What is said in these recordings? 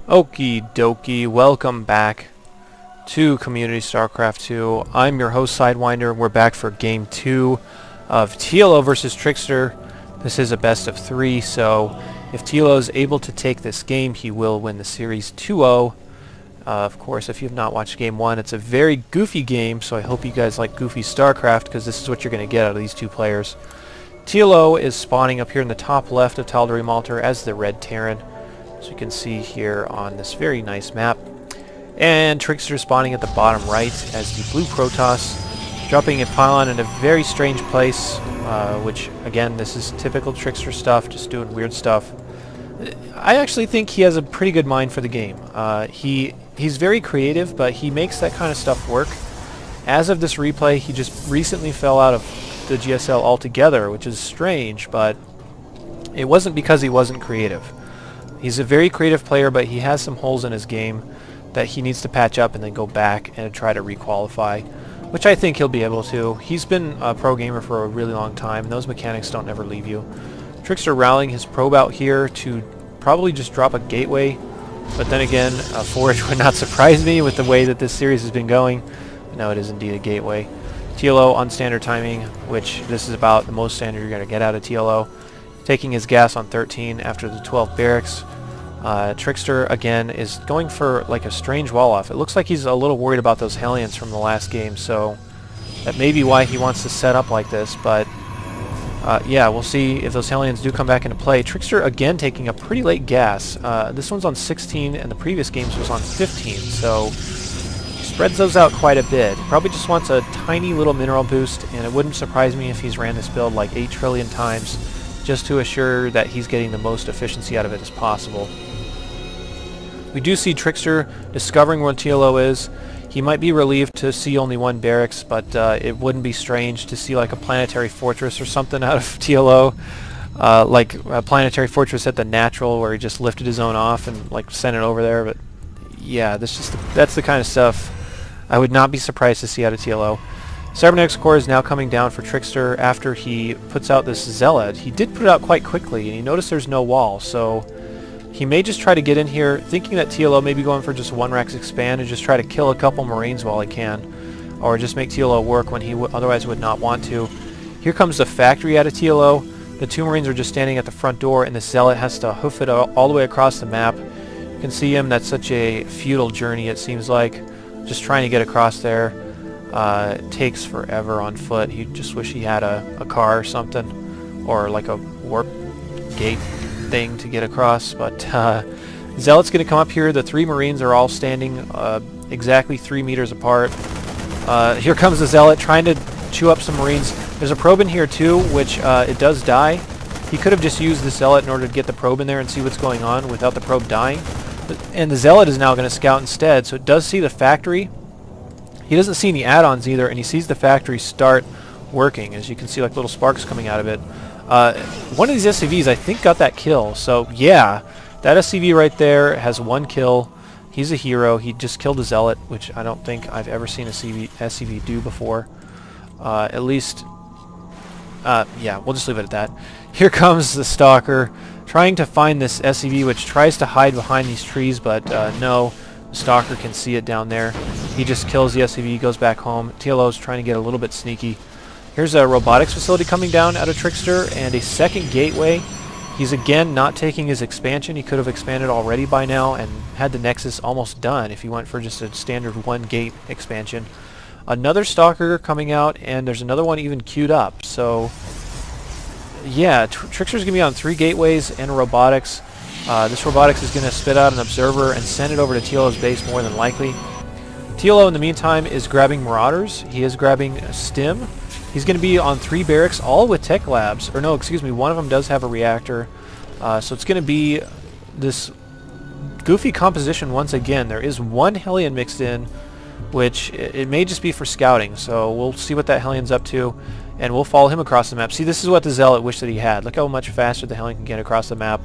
Okie dokie, welcome back to Community Starcraft 2. I'm your host Sidewinder. We're back for game 2 of TLO versus Trickster. This is a best of 3, so if TLO is able to take this game, he will win the series 2-0. Of course, if you have not watched game 1, it's a very goofy game, so I hope you guys like goofy Starcraft, because this is what you're going to get out of these two players. TLO is spawning up here in the top left of Celebi PvZ as the Red Terran, as you can see here on this very nice map. And Trickster spawning at the bottom right as the Blue Protoss, dropping a pylon in a very strange place, which, again, this is typical Trickster stuff, just doing weird stuff. I actually think he has a pretty good mind for the game. He's very creative, but he makes that kind of stuff work. As of this replay, he just recently fell out of the GSL altogether, which is strange, but it wasn't because he wasn't creative. He's a very creative player, but he has some holes in his game that he needs to patch up and then go back and try to requalify, which I think he'll be able to. He's been a pro gamer for a really long time, and those mechanics don't ever leave you. Trickster rallying his probe out here to probably just drop a gateway, but then again, a forage would not surprise me with the way that this series has been going. No, it is indeed a gateway. TLO on standard timing, which this is about the most standard you're going to get out of TLO. Taking his gas on 13 after the 12 barracks. Trickster, again, is going for like a strange wall-off. It looks like he's a little worried about those Hellions from the last game, so that may be why he wants to set up like this, but yeah, we'll see if those Hellions do come back into play. Trickster, again, taking a pretty late gas. This one's on 16, and the previous games was on 15, so spreads those out quite a bit. Probably just wants a tiny little mineral boost, and it wouldn't surprise me if he's ran this build like 8 trillion times just to assure that he's getting the most efficiency out of it as possible. We do see Trickster discovering where TLO is. He might be relieved to see only one barracks, but it wouldn't be strange to see like a planetary fortress or something out of TLO, like a planetary fortress at the natural where he just lifted his own off and like sent it over there. But yeah, that's the kind of stuff I would not be surprised to see out of TLO. Cybernetics Core is now coming down for Trickster after he puts out this Zealot. He did put it out quite quickly, and you notice there's no wall, so he may just try to get in here thinking that TLO may be going for just one Rex expand and just try to kill a couple Marines while he can, or just make TLO work when he otherwise would not want to. Here comes the factory out of TLO. The 2 Marines are just standing at the front door, and the Zealot has to hoof it all the way across the map. You can see him. That's such a futile journey, it seems like, just trying to get across there. It takes forever on foot. You just wish he had a car or something, or like a warp gate thing to get across. But Zealot's going to come up here. The 3 Marines are all standing exactly 3 meters apart. Here comes the Zealot trying to chew up some Marines. There's a probe in here too, which it does die. He could have just used the Zealot in order to get the probe in there and see what's going on without the probe dying. And the Zealot is now going to scout instead, so it does see the factory. He doesn't see any add-ons either, and he sees the factory start working. As you can see, like little sparks coming out of it. One of these SCVs, I think, got that kill. So yeah, that SCV right there has 1 kill. He's a hero. He just killed a Zealot, which I don't think I've ever seen a SCV do before. At least, yeah, we'll just leave it at that. Here comes the Stalker, trying to find this SCV, which tries to hide behind these trees, but no. The Stalker can see it down there. He just kills the SCV, goes back home. TLO is trying to get a little bit sneaky. Here's a robotics facility coming down out of Trickster, and a second gateway. He's again not taking his expansion. He could have expanded already by now and had the Nexus almost done if he went for just a standard 1 gate expansion. Another Stalker coming out, and there's another one even queued up. So yeah, Trickster's going to be on 3 gateways and robotics. This robotics is going to spit out an observer and send it over to TLO's base more than likely. TLO in the meantime is grabbing Marauders. He is grabbing Stim. He's going to be on 3 barracks, all with tech labs. Or no, excuse me, one of them does have a reactor. So it's going to be this goofy composition once again. There is 1 Hellion mixed in, which it may just be for scouting. So we'll see what that Hellion's up to, and we'll follow him across the map. See, this is what the Zealot wished that he had. Look how much faster the Hellion can get across the map.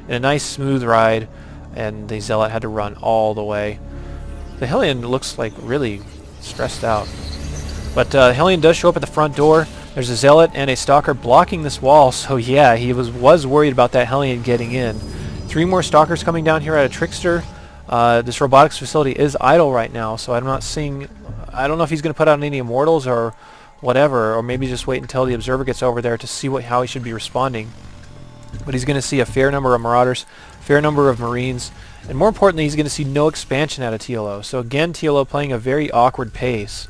In a nice smooth ride, and the Zealot had to run all the way. The Hellion looks like really stressed out. But Hellion does show up at the front door. There's a Zealot and a Stalker blocking this wall, so yeah, he was worried about that Hellion getting in. 3 more Stalkers coming down here out of Trickster. This robotics facility is idle right now, so I'm not seeing... I don't know if he's going to put out any immortals or whatever, or maybe just wait until the observer gets over there to see how he should be responding. But he's going to see a fair number of marauders, fair number of marines, and more importantly, he's going to see no expansion out of TLO. So again, TLO playing a very awkward pace,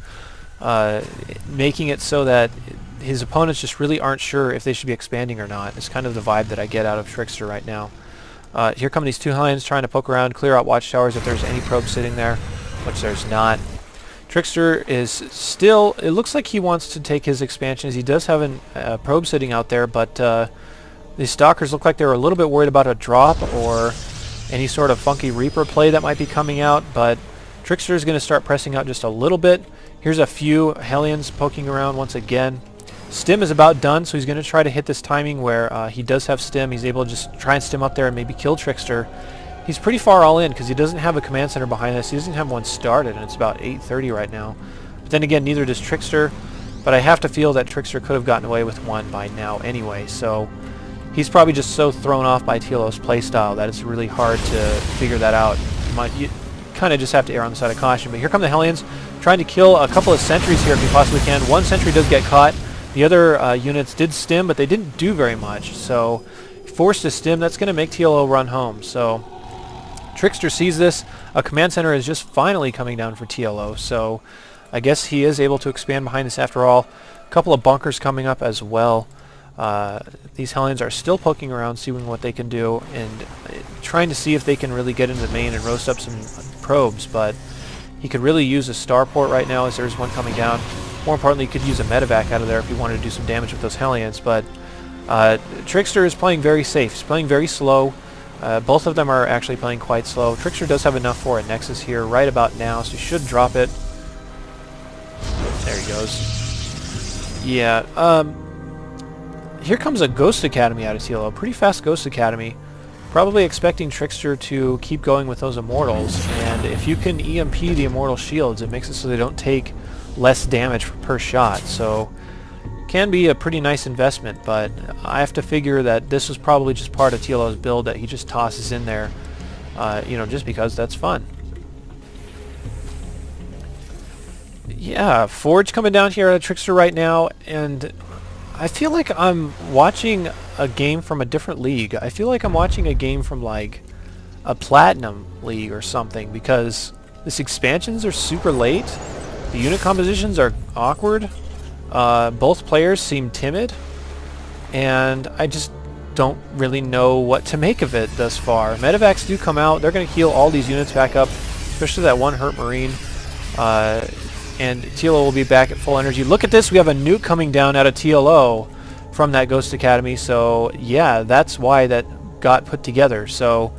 making it so that his opponents just really aren't sure if they should be expanding or not. It's kind of the vibe that I get out of Trickster right now. Here come these two Hellions trying to poke around, clear out watchtowers if there's any probes sitting there, which there's not. Trickster is still... It looks like he wants to take his expansions. He does have a probe sitting out there, but these Stalkers look like they were a little bit worried about a drop or any sort of funky Reaper play that might be coming out, but Trickster is going to start pressing out just a little bit. Here's a few Hellions poking around once again. Stim is about done, so he's going to try to hit this timing where he does have Stim. He's able to just try and Stim up there and maybe kill Trickster. He's pretty far all in because he doesn't have a command center behind us. He doesn't have one started, and it's about 8:30 right now. But then again, neither does Trickster. But I have to feel that Trickster could have gotten away with one by now anyway. So he's probably just so thrown off by TLO's playstyle that it's really hard to figure that out. You kind of just have to err on the side of caution. But here come the Hellions trying to kill a couple of sentries here if you possibly can. One sentry does get caught. The other units did stim, but they didn't do very much. So forced to stim, that's going to make TLO run home. So Trickster sees this. A command center is just finally coming down for TLO, so I guess he is able to expand behind this after all. A couple of bunkers coming up as well. These Hellions are still poking around, seeing what they can do, and trying to see if they can really get into the main and roast up some probes, but he could really use a starport right now as there's one coming down. More importantly, he could use a medevac out of there if he wanted to do some damage with those Hellions, but Trickster is playing very safe. He's playing very slow. Both of them are actually playing quite slow. Trickster does have enough for a Nexus here right about now, so he should drop it. There he goes. Yeah, here comes a Ghost Academy out of TLO. Pretty fast Ghost Academy. Probably expecting Trickster to keep going with those Immortals, and if you can EMP the Immortal shields, it makes it so they don't take less damage per shot, so can be a pretty nice investment, but I have to figure that this was probably just part of TLO's build that he just tosses in there, you know, just because that's fun. Yeah, Forge coming down here at Trickster right now, and I feel like I'm watching a game from a different league. I feel like I'm watching a game from like a Platinum League or something, because these expansions are super late, the unit compositions are awkward, both players seem timid, and I just don't really know what to make of it thus far. Medevacs do come out. They're going to heal all these units back up, especially that one hurt Marine. And TLO will be back at full energy. Look at this. We have a nuke coming down out of TLO from that Ghost Academy. So, yeah, that's why that got put together. So,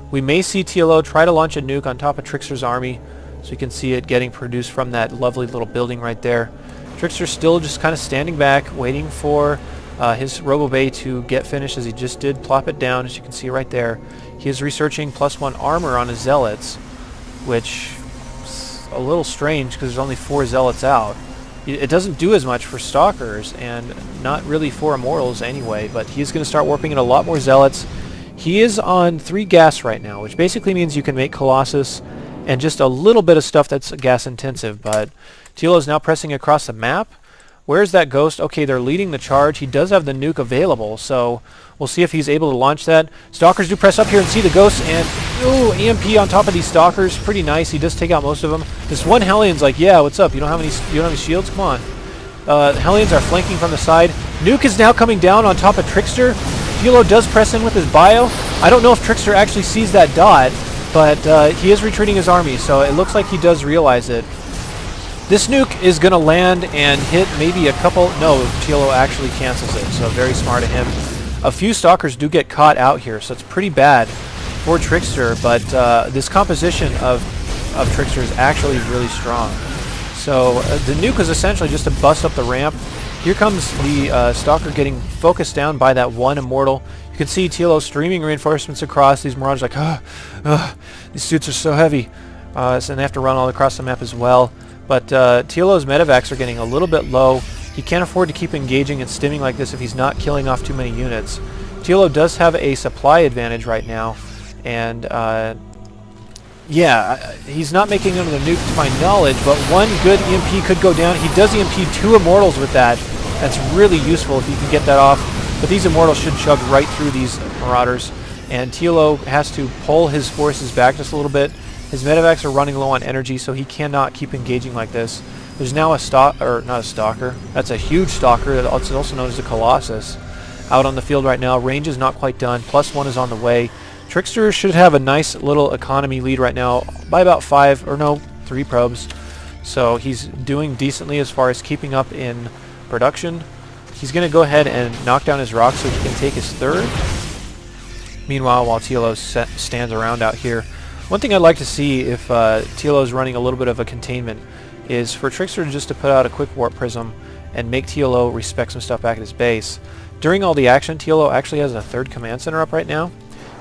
we may see TLO try to launch a nuke on top of Trickster's army. So you can see it getting produced from that lovely little building right there. Trickster's still just kind of standing back, waiting for his Robo-Bay to get finished, as he just did plop it down, as you can see right there. He is researching +1 armor on his Zealots, which is a little strange because there's only 4 Zealots out. It doesn't do as much for Stalkers, and not really for Immortals anyway, but he's going to start warping in a lot more Zealots. He is on 3 gas right now, which basically means you can make Colossus and just a little bit of stuff that's gas intensive, but TLO is now pressing across the map. Where's that Ghost? Okay, they're leading the charge. He does have the nuke available, so we'll see if he's able to launch that. Stalkers do press up here and see the Ghost, and ooh, EMP on top of these Stalkers. Pretty nice. He does take out most of them. This one Hellion's like, yeah, what's up? You don't have any shields? Come on. Hellions are flanking from the side. Nuke is now coming down on top of Trickster. TLO does press in with his bio. I don't know if Trickster actually sees that dot, but he is retreating his army, so it looks like he does realize it. This nuke is going to land and hit maybe a couple... No, TLO actually cancels it, so very smart of him. A few Stalkers do get caught out here, so it's pretty bad for Trickster, but this composition of Trickster is actually really strong. So the nuke is essentially just to bust up the ramp. Here comes the Stalker getting focused down by that one Immortal. You can see TLO streaming reinforcements across. These Marauders like, these suits are so heavy. So they have to run all across the map as well. But TLO's medevacs are getting a little bit low. He can't afford to keep engaging and stimming like this if he's not killing off too many units. TLO does have a supply advantage right now, and Yeah, he's not making another nuke to my knowledge, but one good EMP could go down. He does EMP 2 Immortals with that. That's really useful if you can get that off. But these Immortals should chug right through these Marauders. And TLO has to pull his forces back just a little bit. His medevacs are running low on energy, so he cannot keep engaging like this. There's now not a Stalker. That's a huge Stalker. It's also known as a Colossus. Out on the field right now. Range is not quite done. +1 is on the way. Trickster should have a nice little economy lead right now by about 3 probes. So he's doing decently as far as keeping up in production. He's going to go ahead and knock down his rock so he can take his 3rd. Meanwhile, while TLO stands around out here, one thing I'd like to see if TLO is running a little bit of a containment is for Trickster just to put out a quick warp prism and make TLO respect some stuff back at his base. During all the action, TLO actually has a 3rd command center up right now.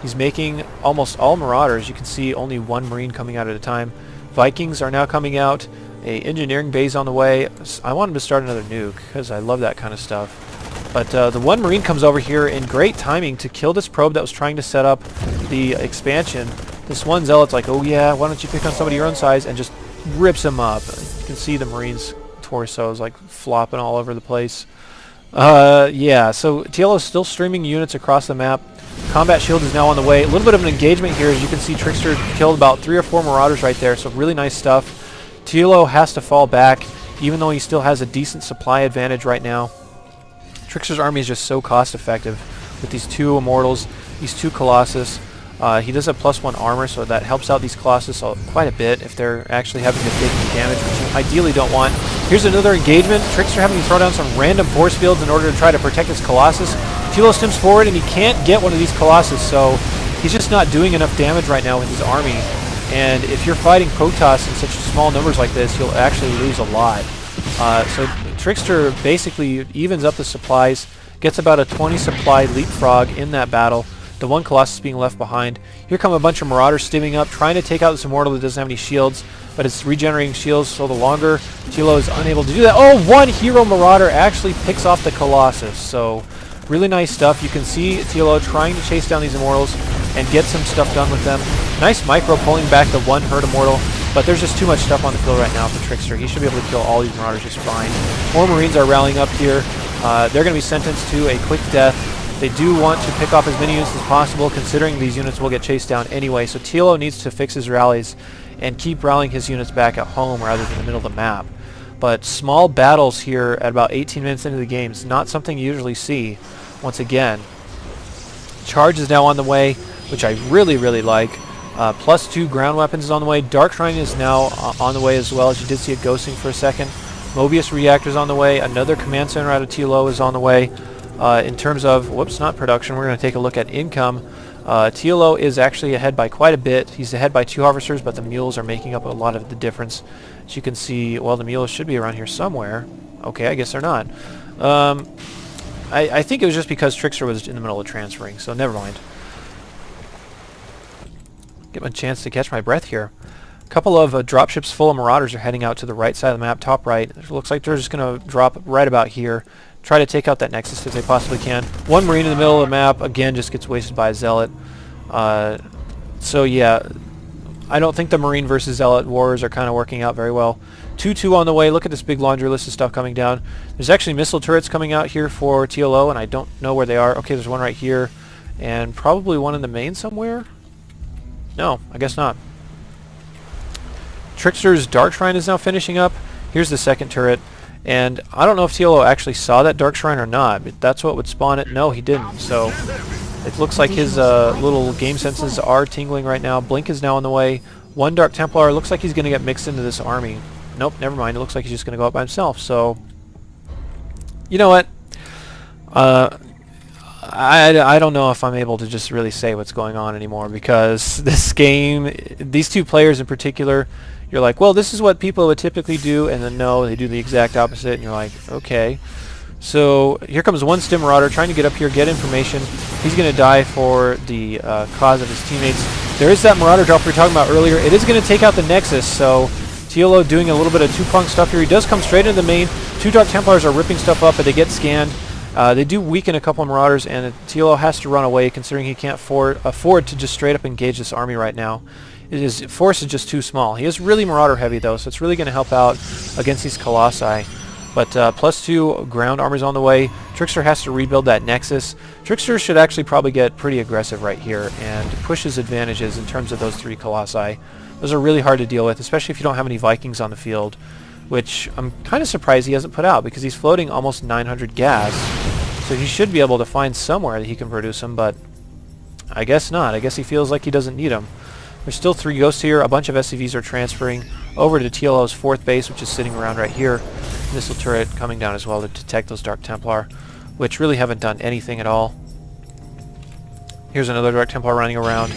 He's making almost all Marauders. You can see only 1 Marine coming out at a time. Vikings are now coming out. A engineering base on the way. I want him to start another nuke because I love that kind of stuff. But the 1 Marine comes over here in great timing to kill this probe that was trying to set up the expansion. This one Zealot's like, oh yeah, why don't you pick on somebody your own size, and just rips him up. You can see the Marine's torsos like flopping all over the place. Yeah, so TLO is still streaming units across the map. Combat shield is now on the way. A little bit of an engagement here. As you can see, Trickster killed about 3 or 4 Marauders right there, so really nice stuff. TLO has to fall back, even though he still has a decent supply advantage right now. Trickster's army is just so cost effective with these 2 Immortals, these 2 Colossus. He does have +1 armor, so that helps out these Colossus quite a bit if they're actually having to take any damage, which you ideally don't want. Here's another engagement. Trickster having to throw down some random force fields in order to try to protect his Colossus. TLO stems forward, and he can't get one of these Colossus, so he's just not doing enough damage right now with his army. And if you're fighting Protoss in such small numbers like this, you'll actually lose a lot. So Trickster basically evens up the supplies, gets about a 20 supply leapfrog in that battle. The 1 Colossus being left behind. Here come a bunch of Marauders stimming up, trying to take out this Immortal that doesn't have any shields, but it's regenerating shields, so the longer TLO is unable to do that. Oh, 1 Hero Marauder actually picks off the Colossus, so really nice stuff. You can see TLO trying to chase down these Immortals and get some stuff done with them. Nice micro pulling back the 1 hurt Immortal, but there's just too much stuff on the field right now for Trickster. He should be able to kill all these Marauders just fine. More Marines are rallying up here. They're going to be sentenced to a quick death. They do want to pick off as many units as possible, considering these units will get chased down anyway, so TLO needs to fix his rallies and keep rallying his units back at home rather than in the middle of the map. But small battles here at about 18 minutes into the game is not something you usually see. Once again, Charge is now on the way, which I really, really like. +2 ground weapons is on the way. Dark Shrine is now on the way as well, as you did see it ghosting for a second. Mobius reactors on the way. Another command center out of TLO is on the way. In terms of, whoops, not production, we're going to take a look at income. TLO is actually ahead by quite a bit. He's ahead by 2 Harvesters, but the Mules are making up a lot of the difference. As you can see, well, the Mules should be around here somewhere. Okay, I guess they're not. I think it was just because Trickster was in the middle of transferring, so never mind. Get a chance to catch my breath here. A couple of dropships full of Marauders are heading out to the right side of the map, top right. It looks like they're just going to drop right about here. Try to take out that Nexus if they possibly can. 1 Marine in the middle of the map, again, just gets wasted by a Zealot. So yeah, I don't think the Marine versus Zealot wars are kind of working out very well. 2-2 on the way. Look at this big laundry list of stuff coming down. There's actually missile turrets coming out here for TLO, and I don't know where they are. Okay, there's one right here, and probably one in the main somewhere? No, I guess not. Trickster's Dark Shrine is now finishing up. Here's the 2nd turret. And I don't know if TLO actually saw that Dark Shrine or not, but that's what would spawn it. No, he didn't. So it looks like his little game senses are tingling right now. Blink is now on the way. 1 Dark Templar. Looks like he's going to get mixed into this army. Nope, never mind. It looks like he's just going to go out by himself. So, you know what? I don't know if I'm able to just really say what's going on anymore, because this game, these 2 players in particular, you're like, well, this is what people would typically do, and then no, they do the exact opposite, and you're like, okay. So here comes 1 Stim Marauder trying to get up here, get information. He's going to die for the cause of his teammates. There is that Marauder drop we were talking about earlier. It is going to take out the Nexus, so TLO doing a little bit of 2-prong stuff here. He does come straight into the main. 2 Dark Templars are ripping stuff up, but they get scanned. They do weaken a couple of Marauders, and TLO has to run away, considering he can't afford to just straight up engage this army right now. his force is just too small. He is really Marauder heavy though, so it's really going to help out against these Colossi. But +2 ground armor's on the way. Trickster has to rebuild that Nexus. Trickster should actually probably get pretty aggressive right here and push his advantages in terms of those 3 Colossi. Those are really hard to deal with, especially if you don't have any Vikings on the field, which I'm kind of surprised he hasn't put out because he's floating almost 900 gas. So he should be able to find somewhere that he can produce them, but I guess not. I guess he feels like he doesn't need them. There's still 3 ghosts here. A bunch of SCVs are transferring over to TLO's 4th base, which is sitting around right here. Missile turret coming down as well to detect those Dark Templar, which really haven't done anything at all. Here's another Dark Templar running around,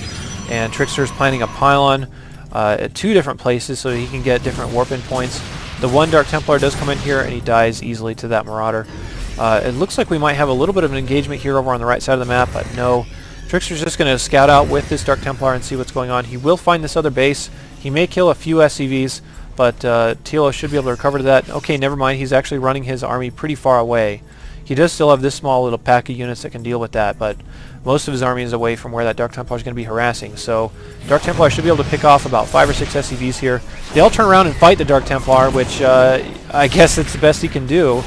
and Trickster's planting a pylon at 2 different places so he can get different warp-in points. The 1 Dark Templar does come in here, and he dies easily to that Marauder. It looks like we might have a little bit of an engagement here over on the right side of the map, but no. Trickster's just going to scout out with this Dark Templar and see what's going on. He will find this other base. He may kill a few SCVs, but TLO should be able to recover to that. Okay, never mind. He's actually running his army pretty far away. He does still have this small little pack of units that can deal with that, but most of his army is away from where that Dark Templar is going to be harassing. So Dark Templar should be able to pick off about 5 or 6 SCVs here. They all turn around and fight the Dark Templar, which I guess it's the best he can do.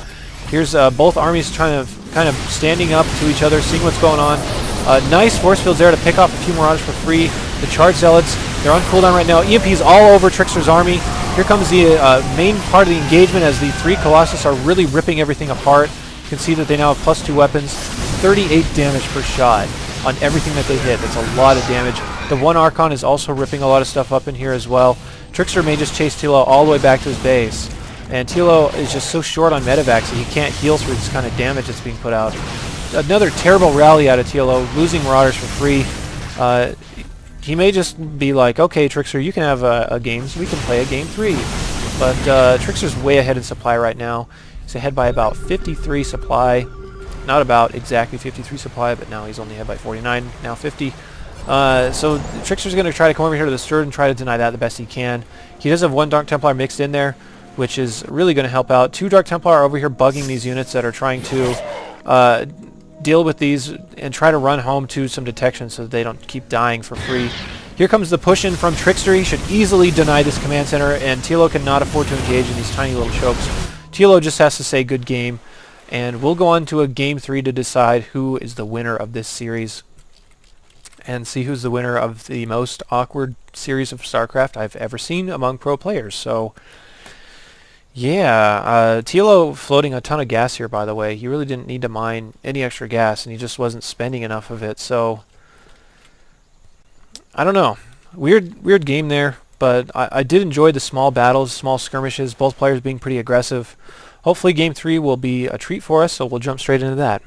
Here's both armies trying to kind of standing up to each other, seeing what's going on. Nice force fields there to pick off a few Marauders for free. The Charge Zealots, they're on cooldown right now. EMP's all over Trickster's army. Here comes the main part of the engagement as the 3 Colossus are really ripping everything apart. You can see that they now have +2 weapons. 38 damage per shot on everything that they hit. That's a lot of damage. The 1 Archon is also ripping a lot of stuff up in here as well. Trickster may just chase TLO all the way back to his base. And TLO is just so short on medevacs that he can't heal through this kind of damage that's being put out. Another terrible rally out of TLO, losing Marauders for free. He may just be like, okay, Trickster, you can have a game, so we can play a game 3. But Trickster's way ahead in supply right now. He's ahead by about 53 supply. Not about exactly 53 supply, but now he's only ahead by 49, now 50. So Trickster's going to try to come over here to the Sturd and try to deny that the best he can. He does have 1 Dark Templar mixed in there, which is really going to help out. 2 Dark Templar are over here bugging these units that are trying to deal with these and try to run home to some detection so that they don't keep dying for free. Here comes the push in from Trickster. He should easily deny this command center, and TLO cannot afford to engage in these tiny little chokes. TLO just has to say good game, and we'll go on to a game 3 to decide who is the winner of this series and see who's the winner of the most awkward series of StarCraft I've ever seen among pro players. So yeah, TLO floating a ton of gas here, by the way. He really didn't need to mine any extra gas, and he just wasn't spending enough of it. So I don't know. Weird game there, but I did enjoy the small battles, small skirmishes, both players being pretty aggressive. Hopefully game 3 will be a treat for us, so we'll jump straight into that.